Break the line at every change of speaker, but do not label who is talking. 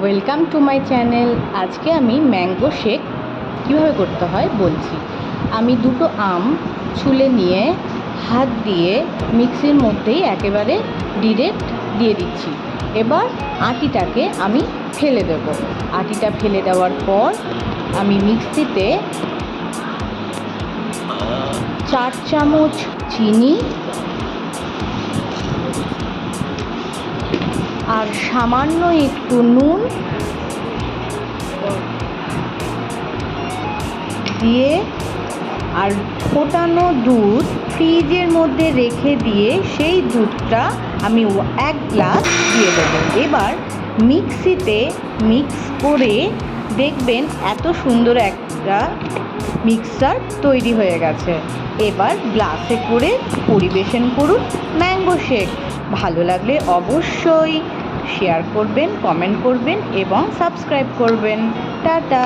Welcome to my channel. আজকে আমি mango shake কীভাবে করতে হয় বলছি। আমি দুটো আম ছুলে নিয়ে হাত দিয়ে মিক্সির মধ্যেই একেবারে ডিরেক্ট দিয়ে দিচ্ছি। এবার আটিটাকে আমি ফেলে দেব। আটিটা ফেলে দেওয়ার পর আমি মিক্সিতে 4 চামচ চিনি আর সামান্য একটু নুন দিয়ে আর ফোটানো দুধ ফ্রিজের মধ্যে রেখে দিয়ে সেই দুধটা আমি 1 গ্লাস দিয়ে দেবো। এবার মিক্সিতে মিক্স করে দেখবেন এত সুন্দর একটা মিক্সচার তৈরি হয়ে গেছে। এবার গ্লাসে করে পরিবেশন করুন ম্যাঙ্গো শেক। ভালো লাগলে অবশ্যই শেয়ার করবেন, কমেন্ট করবেন এবং সাবস্ক্রাইব করবেন। টাটা।